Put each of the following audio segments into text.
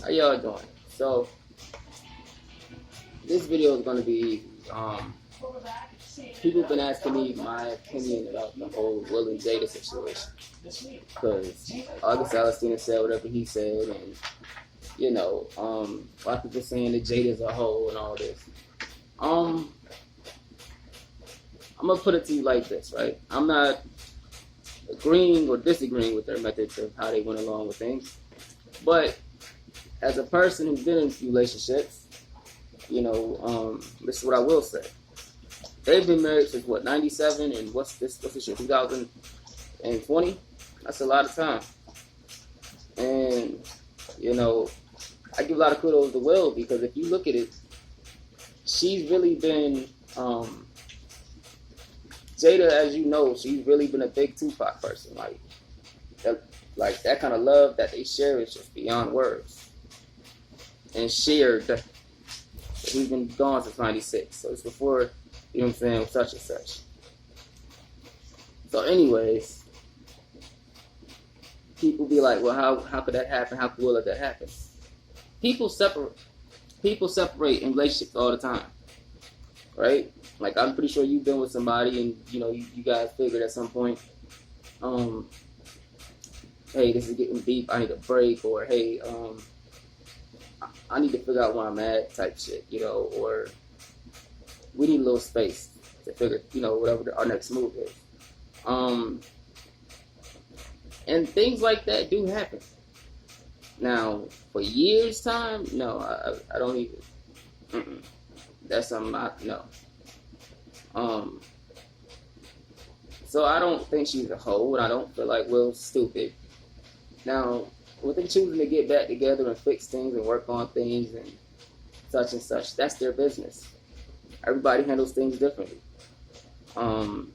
How y'all doing? So this video is gonna be people have been asking me my opinion about the whole Will and Jada situation. Because August Alstina said whatever he said, and a lot of people saying that Jada's a hoe and all this. I'm gonna put it to you like this, right? I'm not agreeing or disagreeing with their methods of how they went along with things, but as a person who's been in relationships, this is what I will say. They've been married since what, 97, and what's this year, 2020? That's a lot of time. And, I give a lot of kudos to Will, because if you look at it, she's really been, Jada, as you know, she's really been a big Tupac person. That kind of love that they share is just beyond words. And shared, he's been gone since 96, so it's before, such and such. So anyways, people be like, well, how could that happen? How could Will let that happen? People separate in relationships all the time, right? Like, I'm pretty sure you've been with somebody and, you guys figured at some point, hey, this is getting deep, I need a break, or hey, I need to figure out where I'm at type shit, or we need a little space to figure, whatever our next move is. And things like that do happen. Now, for years' time, no, I don't even. That's something no. So I don't think she's a hoe, and I don't feel like Will's stupid. Now, with them choosing to get back together and fix things and work on things and such, that's their business. Everybody handles things differently. And,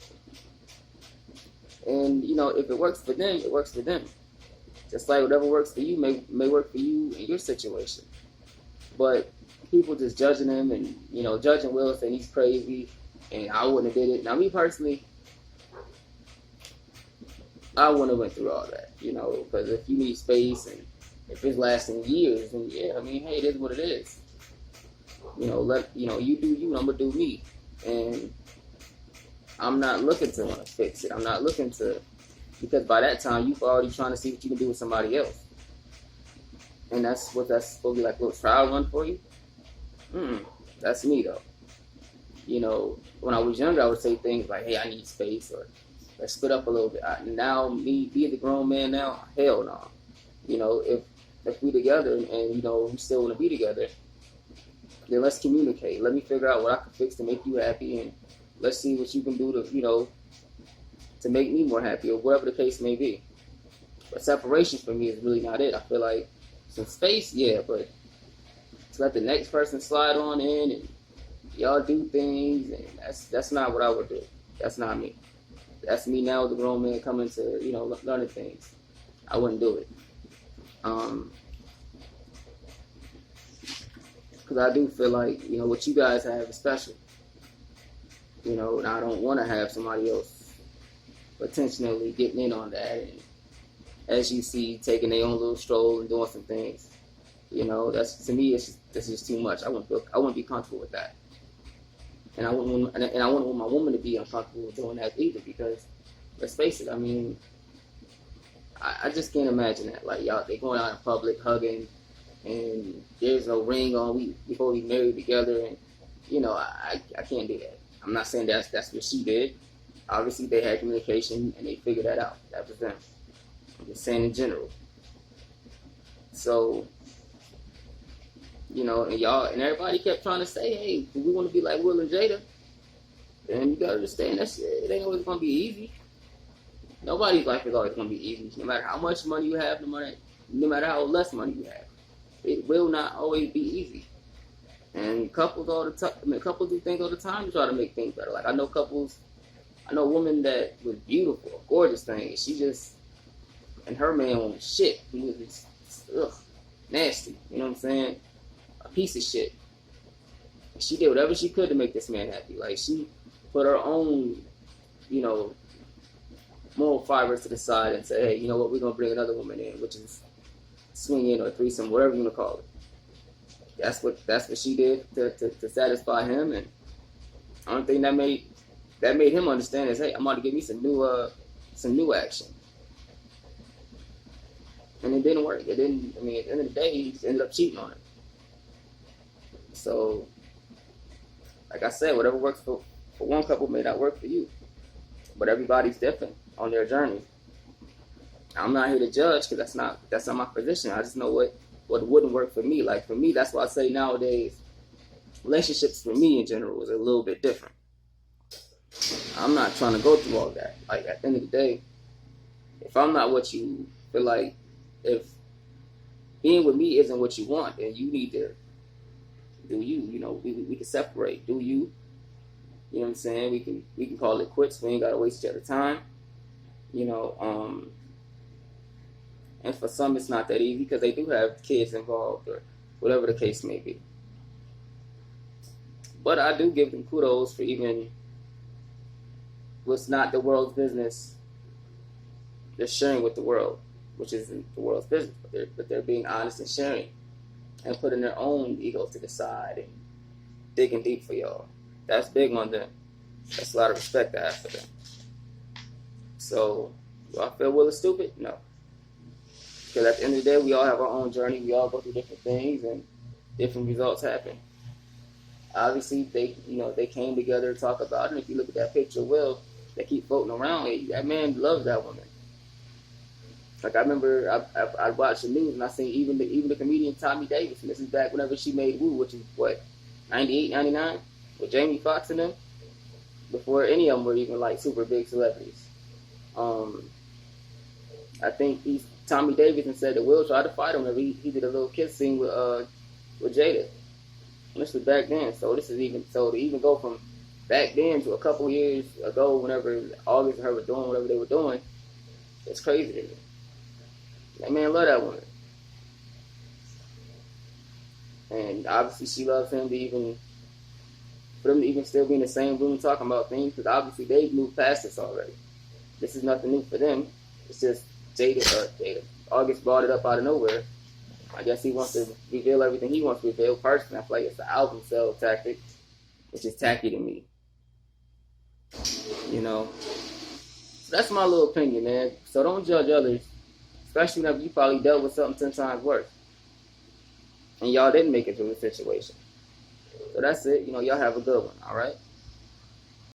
if it works for them, it works for them. Just like whatever works for you may work for you in your situation. But people just judging him and, judging Will, saying he's crazy and I wouldn't have did it. Now, me personally, I wouldn't have went through all that, because if you need space and if it's lasting years, then yeah, hey, it is what it is. You do you, I'm gonna do me. And I'm not looking to want to fix it. I'm not looking to, because by that time, you've already trying to see what you can do with somebody else. And that's supposed to be like a little trial run for you? That's me, though. When I was younger, I would say things like, hey, I need space, or let's split up a little bit. Now, me being the grown man now, hell no. If we together and, we still want to be together, then let's communicate. Let me figure out what I can fix to make you happy, and let's see what you can do to make me more happy, or whatever the case may be. But separation for me is really not it. I feel like some space, yeah, but to let the next person slide on in and y'all do things, and that's not what I would do. That's not me. That's me now, the grown man coming to, learning things. I wouldn't do it. Because I do feel like, what you guys have is special. And I don't want to have somebody else potentially getting in on that. And as you see, taking their own little stroll and doing some things. That's, to me, that's just too much. I wouldn't be comfortable with that. And I wouldn't want my woman to be uncomfortable with doing that either, because let's face it, I just can't imagine that. Like, y'all, they going out in public hugging, and there's no ring on before we married together, and I can't do that. I'm not saying that's what she did. Obviously, they had communication and they figured that out. That was them. I'm just saying in general. So, and y'all and everybody kept trying to say, hey, we want to be like Will and Jada. And you gotta understand that shit, it ain't always gonna be easy. Nobody's life is always gonna be easy. No matter how much money you have, no matter how less money you have, it will not always be easy. And couples couples do things all the time to try to make things better. Like, I know a woman that was beautiful, a gorgeous thing. She just, and her man was shit. He was just, nasty. You know what I'm saying? A piece of shit. She did whatever she could to make this man happy. Like, she put her own, moral fibers to the side and say, hey, you know what, we're going to bring another woman in, which is swing in or a threesome, whatever you want to call it. That's what she did to satisfy him, and the only thing that made him understand is, hey, I'm about to give me some new action. And it didn't work. It didn't. I mean, at the end of the day, he ended up cheating on her. So, like I said, whatever works for one couple may not work for you. But everybody's different on their journey. I'm not here to judge because that's not my position. I just know what wouldn't work for me. Like for me, that's why I say nowadays, relationships for me in general is a little bit different. I'm not trying to go through all that. Like at the end of the day, if I'm not what you feel like, if being with me isn't what you want, then you need to do you. You know, we can separate. Do you? You know what I'm saying? We can call it quits. We ain't gotta waste each other's time. You know, and for some it's not that easy because they do have kids involved or whatever the case may be. But I do give them kudos for even what's not the world's business. They're sharing with the world, which isn't the world's business, but they're being honest and sharing and putting their own egos to the side and digging deep for y'all. That's big on them. That's a lot of respect I have for them. So, do I feel Will is stupid? No. Because at the end of the day, we all have our own journey. We all go through different things, and different results happen. Obviously, they came together to talk about it. And if you look at that picture of Will, they keep floating around. That man loves that woman. Like I remember, I watched the news and I seen even the comedian Tommy Davis, and this is back whenever she made Woo, which is what, 98, 99, with Jamie Foxx and them, before any of them were even like super big celebrities. I think Tommy Davis said that Will tried to fight him whenever he did a little kiss scene with Jada. And this was back then, so this is to even go from back then to a couple years ago, whenever August and her were doing whatever they were doing, it's crazy to me. That man love that woman, and obviously she loves him for them to even still be in the same room talking about things, because obviously they've moved past this already. This is nothing new for them. It's just Jada. August brought it up out of nowhere. I guess he wants to reveal everything he wants to reveal. Personally, I feel like it's an album sell tactic, which is tacky to me. You know? So that's my little opinion, man. So don't judge others, especially whenever you probably dealt with something 10 times worse. And y'all didn't make it through the situation. So that's it. You know, y'all have a good one, all right?